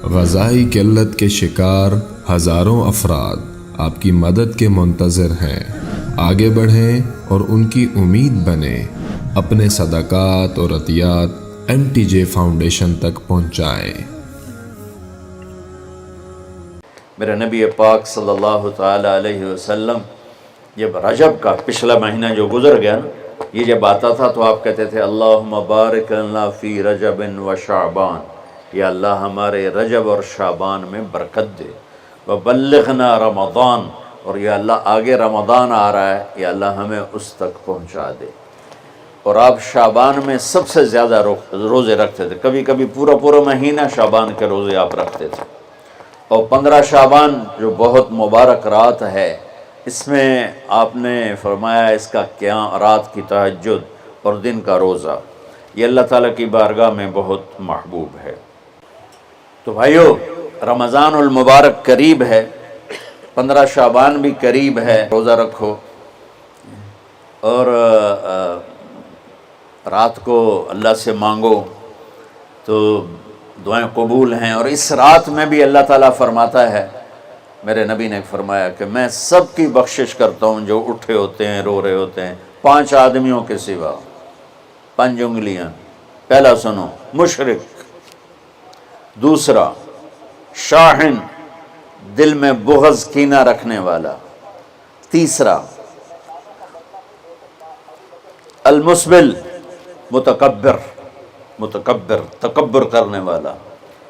غذائی قلت کے شکار ہزاروں افراد آپ کی مدد کے منتظر ہیں۔ آگے بڑھیں اور ان کی امید بنیں۔ اپنے صدقات اور عطیات MTJ فاؤنڈیشن تک پہنچائیں۔ میرے نبی پاک صلی اللہ تعالی علیہ وسلم جب رجب کا پچھلا مہینہ جو گزر گیا نا، یہ جب آتا تھا تو آپ کہتے تھے اللہم بارک لنا فی رجب و شعبان، یا اللہ ہمارے رجب اور شعبان میں برکت دے، وبلغنا رمضان، اور یا اللہ آگے رمضان آ رہا ہے، یا اللہ ہمیں اس تک پہنچا دے۔ اور آپ شعبان میں سب سے زیادہ روزے رکھتے تھے، کبھی کبھی پورا مہینہ شعبان کے روزے آپ رکھتے تھے۔ اور 15 شعبان جو بہت مبارک رات ہے، اس میں آپ نے فرمایا اس کا قیام، رات کی تہجد اور دن کا روزہ، یہ اللہ تعالیٰ کی بارگاہ میں بہت محبوب ہے۔ تو بھائیو، رمضان المبارک قریب ہے، 15 شعبان بھی قریب ہے، روزہ رکھو اور رات کو اللہ سے مانگو تو دعائیں قبول ہیں۔ اور اس رات میں بھی اللہ تعالیٰ فرماتا ہے، میرے نبی نے فرمایا کہ میں سب کی بخشش کرتا ہوں جو اٹھے ہوتے ہیں، رو رہے ہوتے ہیں، 5 آدمیوں کے سوا، 5 انگلیاں۔ پہلا سنو، مشرک، دوسرا شاحن، دل میں بغض کینہ رکھنے والا، تیسرا المسبل، متکبر، تکبر کرنے والا،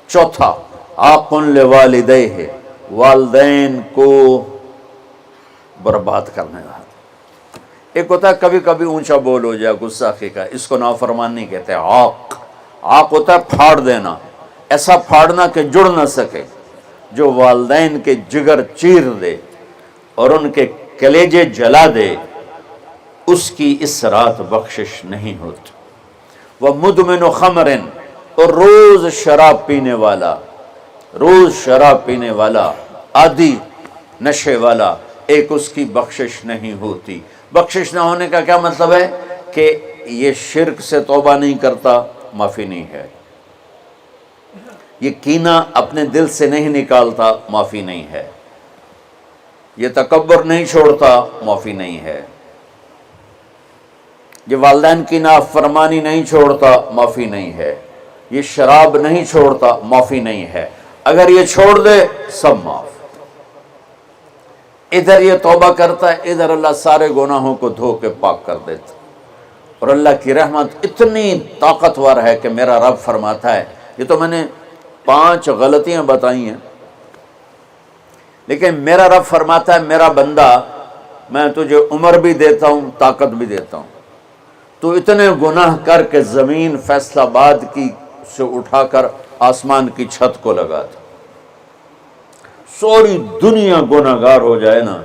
چوتھا عاق لوالدیہ، والدین کو برباد کرنے والا۔ ایک ہوتا ہے کبھی کبھی اونچا بول ہو جائے، گستاخی کا، اس کو نافرمانی کہتے ہیں۔ عاق ہوتا ہے پھاڑ دینا، ایسا پھاڑنا کہ جڑ نہ سکے، جو والدین کے جگر چیر دے اور ان کے کلیجے جلا دے، اس کی اس رات بخشش نہیں ہوتی۔ وَمُدْمِنُ خَمْرٍ، اور روز شراب پینے والا، عادی نشے والا، ایک اس کی بخشش نہیں ہوتی۔ بخشش نہ ہونے کا کیا مطلب ہے؟ کہ یہ شرک سے توبہ نہیں کرتا، معافی نہیں ہے۔ یہ کینہ اپنے دل سے نہیں نکالتا، معافی نہیں ہے۔ یہ تکبر نہیں چھوڑتا، معافی نہیں ہے۔ یہ والدین کی نافرمانی نہیں چھوڑتا، معافی نہیں ہے۔ یہ شراب نہیں چھوڑتا، معافی نہیں ہے۔ اگر یہ چھوڑ دے، سب معاف۔ ادھر یہ توبہ کرتا ہے، ادھر اللہ سارے گناہوں کو دھو کے پاک کر دیتا۔ اور اللہ کی رحمت اتنی طاقتور ہے کہ میرا رب فرماتا ہے، یہ تو میں نے 5 غلطیاں بتائی ہیں، لیکن میرا رب فرماتا ہے میرا بندہ، میں تجھے عمر بھی دیتا ہوں، طاقت بھی دیتا ہوں، تو اتنے گناہ کر کے زمین فیصل آباد کی سے اٹھا کر آسمان کی چھت کو لگا دے، سوری دنیا گناہ گار ہو جائے نا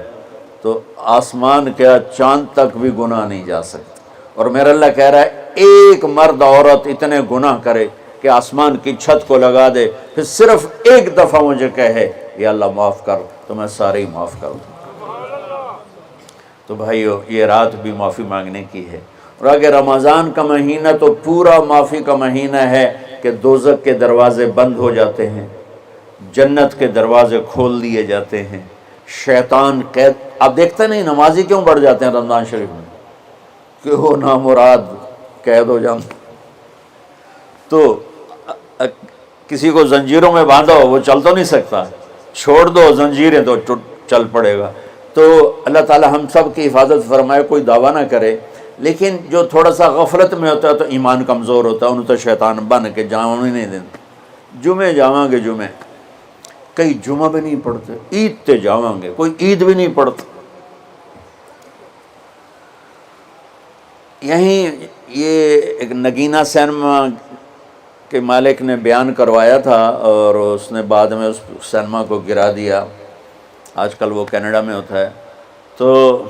تو آسمان کیا چاند تک بھی گناہ نہیں جا سکتا۔ اور میرا اللہ کہہ رہا ہے ایک مرد عورت اتنے گناہ کرے کہ آسمان کی چھت کو لگا دے، پھر صرف ایک دفعہ مجھے کہے یا اللہ معاف کر، تو میں سارے ہی معاف کر دوں۔ تو بھائیو، یہ رات بھی معافی مانگنے کی ہے۔ اور اگر رمضان کا مہینہ تو پورا معافی کا مہینہ ہے کہ دوزخ کے دروازے بند ہو جاتے ہیں، جنت کے دروازے کھول دیے جاتے ہیں، شیطان قید۔ آپ دیکھتے نہیں نمازی کیوں بڑھ جاتے ہیں رمضان شریف میں؟ کہ وہ نامراد قید ہو جاتے۔ تو کسی کو زنجیروں میں باندھو، وہ چل تو نہیں سکتا، چھوڑ دو زنجیریں تو چل پڑے گا۔ تو اللہ تعالی ہم سب کی حفاظت فرمائے، کوئی دعویٰ نہ کرے، لیکن جو تھوڑا سا غفلت میں ہوتا ہے تو ایمان کمزور ہوتا ہے، انہوں تو شیطان بن کے جاؤں ہی نہیں دیتے۔ جمعے جاؤں گے، جمعے کئی جمعہ بھی نہیں پڑھتے، عید تے جاؤں گے، کوئی عید بھی نہیں پڑھتا۔ یہیں یہ ایک نگینہ سینما کے مالک نے بیان کروایا تھا، اور اس نے بعد میں اس سینما کو گرا دیا، آج کل وہ کینیڈا میں ہوتا ہے۔ تو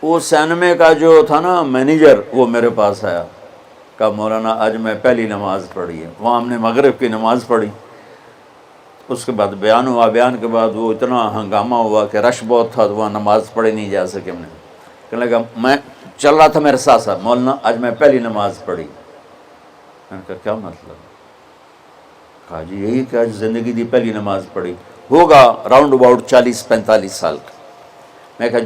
وہ سینمے کا جو تھا نا مینیجر، وہ میرے پاس آیا، کہا مولانا آج میں پہلی نماز پڑھی ہے۔ وہاں ہم نے مغرب کی نماز پڑھی، اس کے بعد بیان ہوا، بیان کے بعد وہ اتنا ہنگامہ ہوا کہ رش بہت تھا، تو وہاں نماز پڑھی نہیں جا سکے۔ ہم نے کہنے لگا، میں چل رہا تھا میرے ساتھ ساتھ، مولانا آج میں پہلی نماز پڑھی۔ میں نے کہا کیا مطلب؟ کہا جی یہی کہ آج زندگی دی پہلی نماز پڑھی ہوگا راؤنڈ اباؤٹ 40-45 سال کا. میں کہا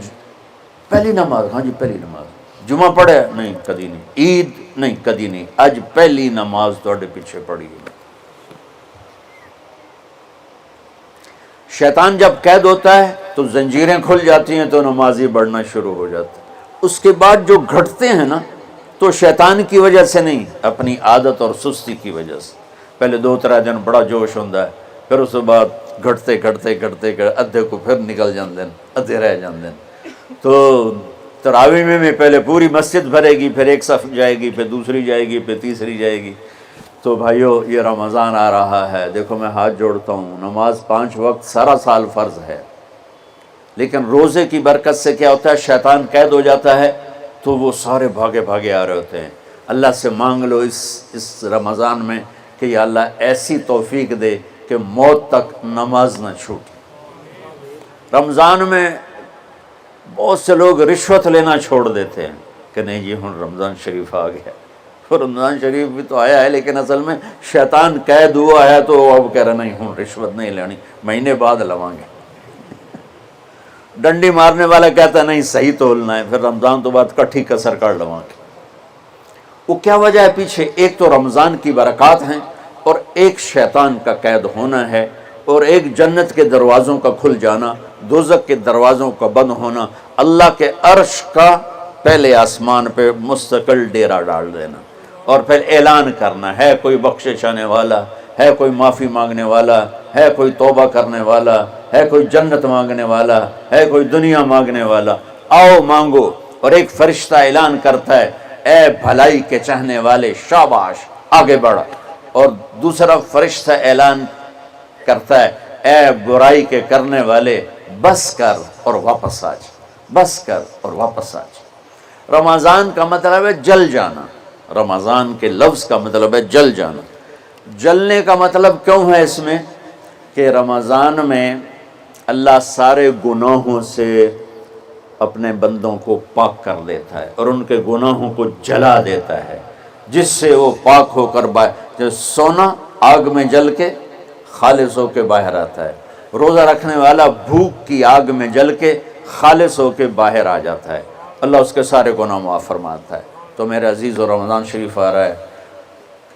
پہلی نماز؟ ہاں جی پہلی نماز. جمعہ پڑھے؟ نہیں کدی نہیں. عید؟ نہیں کدی نہیں. اج پہلی نماز تواڈے پیچھے پڑھی ہے. شیطان جب قید ہوتا ہے تو زنجیریں کھل جاتی ہیں تو نمازی بڑھنا شروع ہو جاتا ہے. اس کے بعد جو گھٹتے ہیں نا تو شیطان کی وجہ سے نہیں، اپنی عادت اور سستی کی وجہ سے. پہلے 2-3 دن بڑا جوش ہوتا ہے، پھر اس کے بعد گھٹتے ادھے کو پھر نکل جاندے ہیں، ادھے رہ جاندے ہیں. تو تراویح میں پہلے پوری مسجد بھرے گی، پھر ایک صف جائے گی، پھر دوسری جائے گی، پھر تیسری جائے گی. تو بھائیو یہ رمضان آ رہا ہے، دیکھو میں ہاتھ جوڑتا ہوں، نماز 5 وقت سارا سال فرض ہے، لیکن روزے کی برکت سے کیا ہوتا ہے، شیطان قید ہو جاتا ہے تو وہ سارے بھاگے آ رہے ہوتے ہیں. اللہ سے مانگ لو اس رمضان میں کہ یا اللہ ایسی توفیق دے کہ موت تک نماز نہ چھوٹے. رمضان میں بہت سے لوگ رشوت لینا چھوڑ دیتے ہیں کہ نہیں جی ہن رمضان شریف آ گیا. رمضان شریف بھی تو آیا ہے لیکن اصل میں شیطان قید ہوا ہے تو اب کہہ رہا نہیں ہن رشوت نہیں لینی، مہینے بعد لواں گے. ڈنڈی مارنے والا کہتا ہے نہیں صحیح تولنا ہے، پھر رمضان تو بعد کٹھی کسر کر لواں گے. وہ کیا وجہ ہے پیچھے؟ ایک تو رمضان کی برکات ہیں، اور ایک شیطان کا قید ہونا ہے، اور ایک جنت کے دروازوں کا کھل جانا، دوزخ کے دروازوں کا بند ہونا، اللہ کے عرش کا پہلے آسمان پہ مستقل ڈیرا ڈال دینا، اور پھر اعلان کرنا ہے کوئی بخشش آنے والا ہے، کوئی معافی مانگنے والا ہے، کوئی توبہ کرنے والا ہے، کوئی جنت مانگنے والا ہے، کوئی دنیا مانگنے والا، آؤ مانگو. اور ایک فرشتہ اعلان کرتا ہے اے بھلائی کے چاہنے والے شاباش آگے بڑھا، اور دوسرا فرشتہ اعلان کرتا ہے اے برائی کے کرنے والے بس کر اور واپس آ جا، بس کر اور واپس آ جا. رمضان کا مطلب ہے جل جانا، رمضان کے لفظ کا مطلب ہے جل جانا. جلنے کا مطلب کیوں ہے اس میں کہ رمضان میں اللہ سارے گناہوں سے اپنے بندوں کو پاک کر دیتا ہے اور ان کے گناہوں کو جلا دیتا ہے، جس سے وہ پاک ہو کر جو سونا آگ میں جل کے خالص ہو کے باہر آتا ہے، روزہ رکھنے والا بھوک کی آگ میں جل کے خالص ہو کے باہر آ جاتا ہے، اللہ اس کے سارے گناہ معاف فرماتا ہے. تو میرے عزیز و رمضان شریف آ رہا ہے،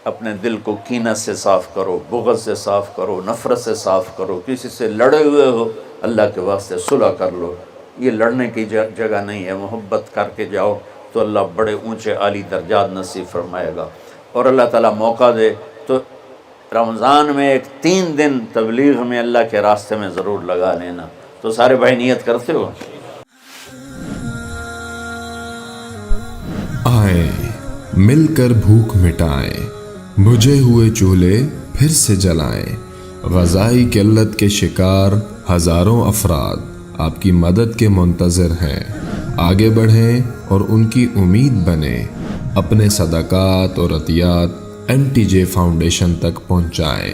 اپنے دل کو کینہ سے صاف کرو، بغض سے صاف کرو، نفرت سے صاف کرو. کسی سے لڑے ہوئے ہو اللہ کے واسطے صلح کر لو، یہ لڑنے کی جگہ نہیں ہے. محبت کر کے جاؤ تو اللہ بڑے اونچے عالی درجات نصیب فرمائے گا. اور اللہ تعالیٰ موقع دے تو رمضان میں ایک 3 دن تبلیغ میں اللہ کے راستے میں ضرور لگا لینا. تو سارے بھائی نیت کرتے ہو؟ آئیں مل کر بھوک مٹائیں، بجھے ہوئے چولہے پھر سے جلائیں. غذائی قلت کے شکار ہزاروں افراد آپ کی مدد کے منتظر ہیں. آگے بڑھیں اور ان کی امید بنیں. اپنے صدقات اور عطیات NTJ فاؤنڈیشن تک پہنچائیں.